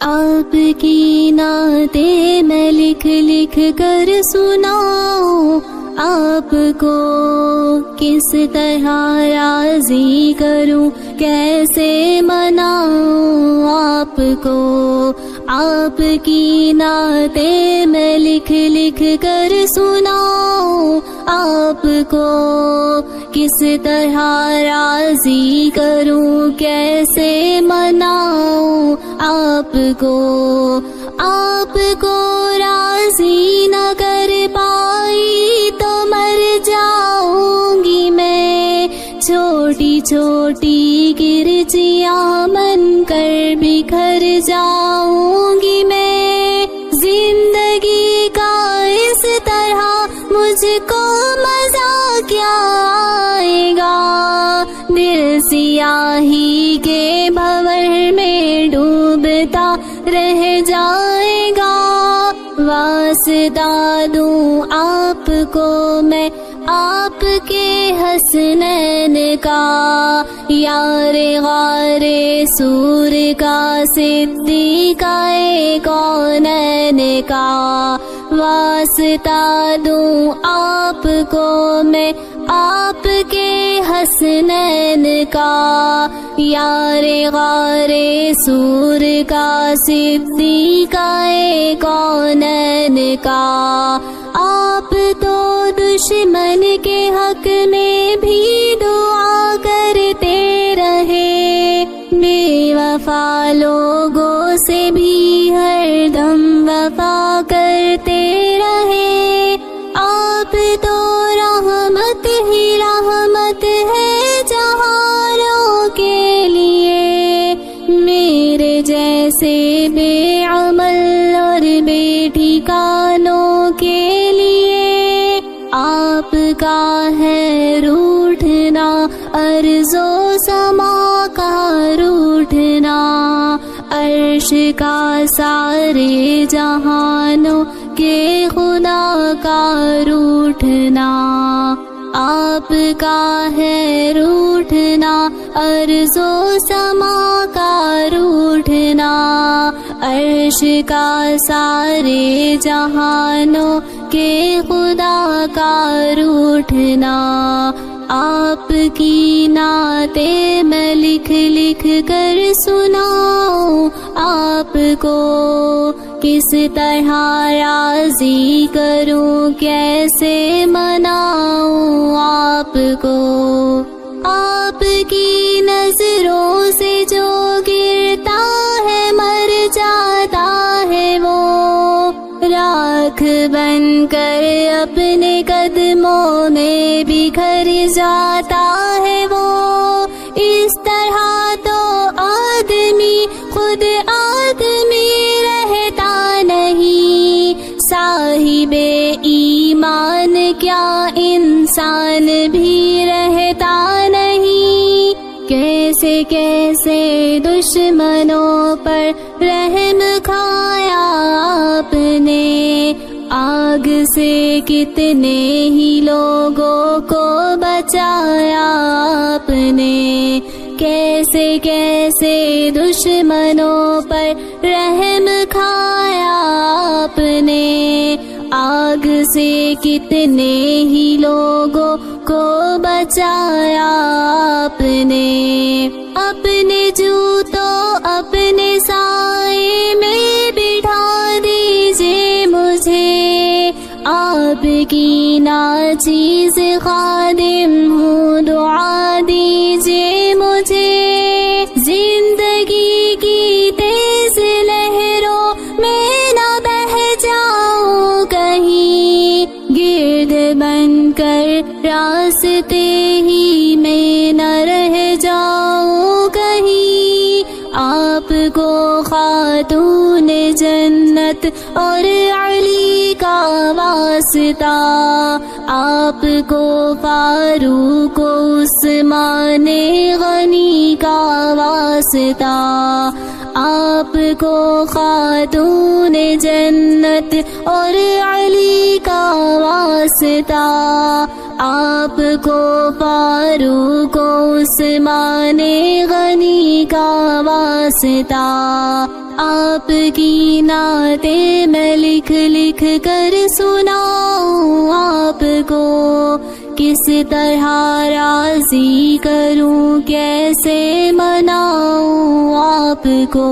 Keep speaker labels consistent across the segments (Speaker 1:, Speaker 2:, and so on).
Speaker 1: آپ کی نعتیں میں لکھ لکھ کر سناؤں، آپ کو کس طرح راضی کروں، کیسے مناؤں آپ کو۔ آپ کی نعتیں میں لکھ لکھ کر سناؤں، آپ کو کس طرح راضی کروں، کیسے مناؤں آپ کو۔ آپ کو راضی نہ کر پائی تو مر جاؤں گی میں، چھوٹی چھوٹی کرچیاں بن کر بکھر جاؤں گی میں۔ زندگی کا اس طرح مجھ کو مزہ کیا آئے گا، دل سیاہی کے بھنور میں ڈوبتا رہ جائے گا۔ واسطہ دوں آپ کو میں آپ کے حسنین کا، یار غار سور کا، صدیقہ کونین کا۔ واسطہ دوں آپ کو میں آپ کے حسنین کا، یار غار سور کا، صدیقہ کونین کا۔ آپ تو دشمن کے حق میں بھی دعا کرتے رہے، بے وفا لوگوں سے بھی ہر دم وفا کرتے رہے۔ آپ تو رحمت ہی رحمت ہے جہانوں کے لیے، میرے جیسے بے عمل اور بے ٹھکانوں کے لیے۔ آپ کا ہے روٹھنا ارض و سما کا روٹھنا، عرش کا سارے جہانوں کے خدا کا روٹھنا۔ آپ کا ہے روٹھنا ارض و سما کا روٹھنا، عرش کا سارے جہانوں کے خدا کا روٹھنا۔ آپ کی نعتیں میں لکھ لکھ کر سناؤں، آپ کو کس طرح راضی کروں، کیسے مناؤں آپ کو۔ آپ کی نظروں سے جو گرتا ہے مر جاتا ہے وہ، راکھ بن کر اپنے قدموں میں بکھر جاتا ہے وہ۔ اس طرح تو آدمی خود آدمی رہتا نہیں، صاحب ایمان کیا انسان بھی رہتا نہیں۔ کیسے کیسے دشمنوں پر رحم کھایا آپ نے، آگ سے کتنے ہی لوگوں کو بچایا آپ نے۔ کیسے کیسے دشمنوں پر رحم کھایا آپ نے، آگ سے کتنے ہی لوگوں کو بچایا آپ نے۔ اپنے جوتوں اپنے سائے میں بٹھا دیجئے مجھے، آپ کی ناچیز خادم ہوں، دعا دیجئے مجھے۔ زندگی کی تیز لہروں میں نہ بہہ جاؤں کہیں، گرد بن کر راستے ہی میں نہ رہ جاؤں کہیں۔ آپ کو خاتون جنت اور علی کا واسطہ، آپ کو فاروق و عثمان غنی کا واسطہ، آپ کو خاتون جنت اور علی کا واسطہ، آپ کو فاروق و عثمان غنی کا واسطہ۔ آپ کی نعتیں میں لکھ لکھ کر سناؤں آپ کو، کس طرح راضی کروں کیسے مناؤں آپ کو۔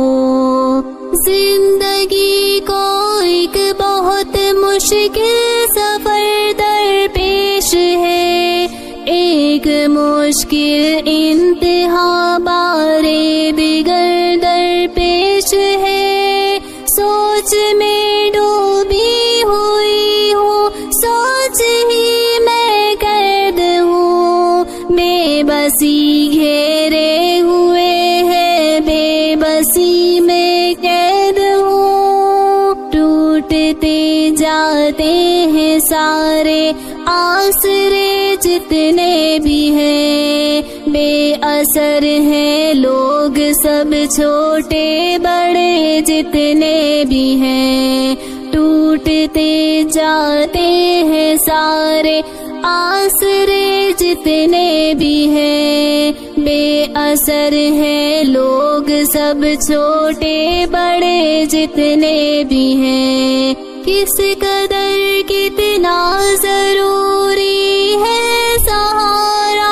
Speaker 1: زندگی کو ایک بہت مشکل سفر درپیش ہے، ایک مشکل انتہا بارے دیگر درپیش ہے۔ سوچ میں ڈوبی ہوئی ہوں، سوچ ہی میں قید ہوں، بے بسی گھیرے ہوئے ہے، بے بسی میں قید ہوں۔ ٹوٹتے جاتے ہیں سارے آسرے جتنے بھی ہیں، بے اثر ہیں لوگ سب چھوٹے بڑے جتنے بھی ہیں۔ ٹوٹتے جاتے ہیں سارے آسرے جتنے بھی ہیں، بے اثر ہیں لوگ سب چھوٹے بڑے جتنے بھی ہیں۔ کس قدر کتنا ضروری ہے سہارا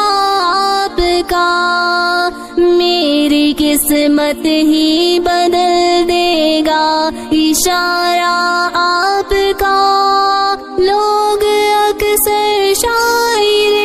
Speaker 1: آپ کا، میری قسمت ہی بدل دے گا اشارہ آپ کا۔ لوگ اکثر شاعر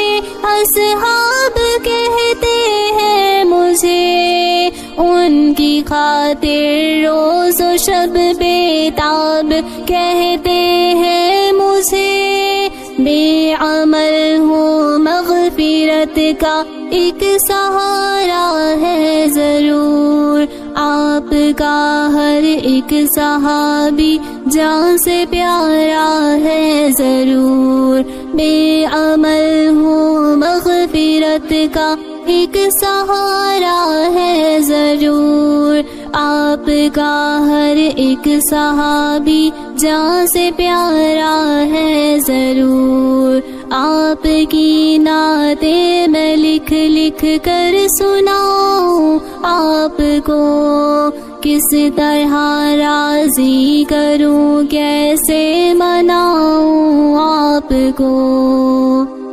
Speaker 1: اصحاب کہتے ہیں مجھے، ان کی خاطر روز و شب بیتاب کہتے ہیں مجھے۔ بے عمل ہوں مغفرت کا ایک سہارا ہے ضرور، آپ کا ہر ایک صحابی جان سے پیارا ہے ضرور۔ بے عمل ہوں مغفرت کا ایک سہارا ہے ضرور، آپ کا ہر ایک صحابی جان سے پیارا ہے ضرور۔ آپ کی نعتیں میں لکھ لکھ کر سناؤں آپ کو، کس طرح راضی کروں کیسے مناؤں آپ کو۔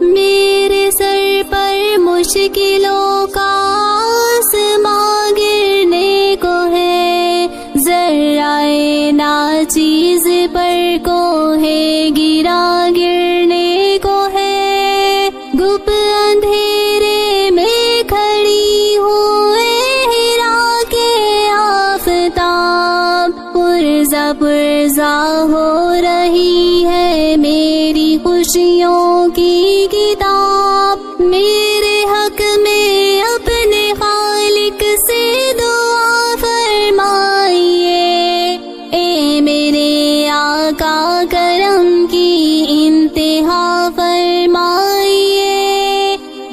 Speaker 1: میرے سر پر مشکلوں کا آسماں گرنے کو ہے، ذرائع ناچیز پر کو ہے گرا گرنے کو ہے۔ گپ اندھیرے میں کھڑی ہوئے ہرا کے آفتاب، پرزا پرزا ہو رہی ہے میری خوشیوں کی کتاب۔ میرے حق میں اپنے خالق سے دعا فرمائیے، اے میرے آقا کرم کی انتہا فرمائیے۔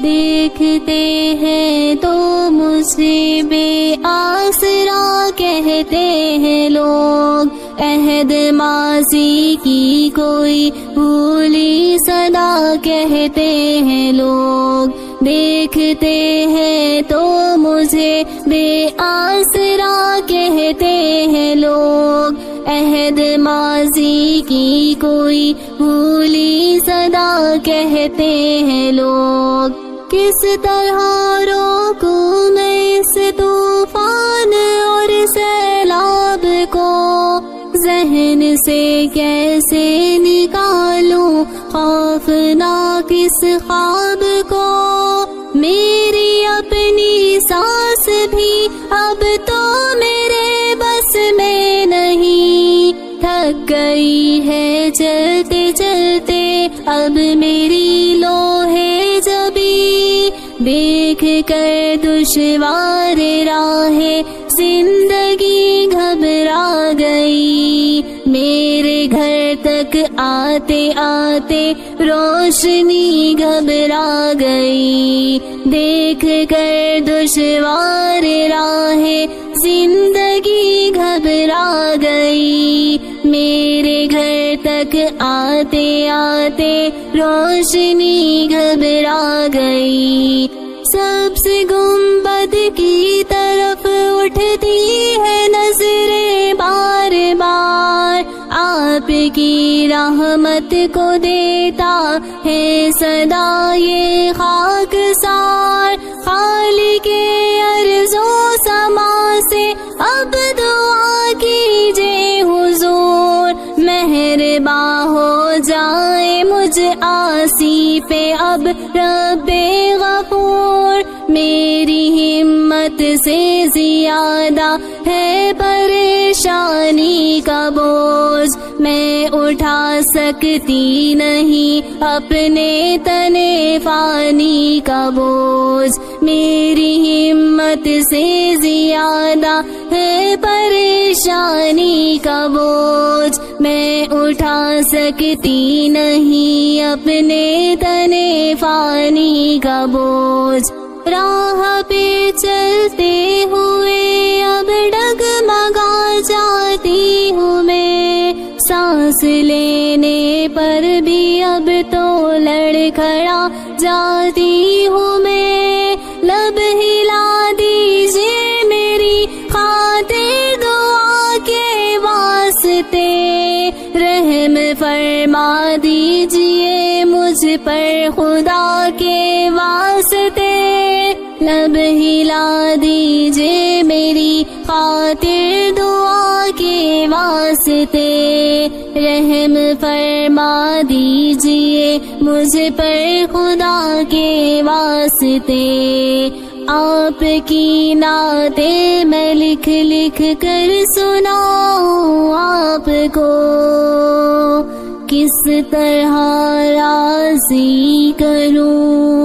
Speaker 1: دیکھتے ہیں تو مجھے بے آسرا کہتے ہیں لوگ، عہد ماضی کی کوئی بھولی صدا کہتے ہیں لوگ۔ دیکھتے ہیں تو مجھے بے آسرا کہتے ہیں لوگ، عہد ماضی کی کوئی بھولی صدا کہتے ہیں لوگ۔ کس طرح روکوں میں اس طوفان اور سیلاب کو، ذہن سے کیسے نکالوں خوفناک اس خواب کو۔ میری اپنی سانس بھی اب تو میرے بس میں نہیں، تھک گئی ہے چلتے چلتے اب میری لوہے جبی۔ دیکھ کر دشوار راہ زندگی گھبرا گئی، میرے گھر تک آتے آتے روشنی گھبرا گئی۔ دیکھ کر دشوار راہ زندگی گھبرا گئی، میرے گھر تک آتے آتے روشنی گھبرا گئی۔ سب سے گنبد کی طرف اٹھتی ہے نظریں آپ کی رحمت کو دیتا ہے صدا یہ خاکسار، خالق ارض و سما سے اب دعا کیجے حضور، مہرباں ہو جائے مجھ عاصی پہ اب رب غفور، میری ہمت سے زیادہ ہے پریشانی کا بوجھ، میں اٹھا سکتی نہیں اپنے تنے فانی کا بوجھ، میری ہمت سے زیادہ ہے پریشانی کا بوجھ، میں اٹھا سکتی نہیں اپنے تنے فانی کا بوجھ، راہ پہ چلتے ہوئے اب ڈگمگا جاتی ہوں میں، سانس لینے پر بھی اب تو لڑکھڑا جاتی ہوں میں، لب ہلا دیجیے میری خاطر دعا کے واسطے، رحم فرما دیجیے مجھ پر خدا کے واسطے، لب ہلا دیجیے میری خاطر دعا کے واسطے، رحم فرما دیجیے مجھ پر خدا کے واسطے، آپ کی نعتیں میں لکھ لکھ کر سناؤں آپ کو، کس طرح راضی کروں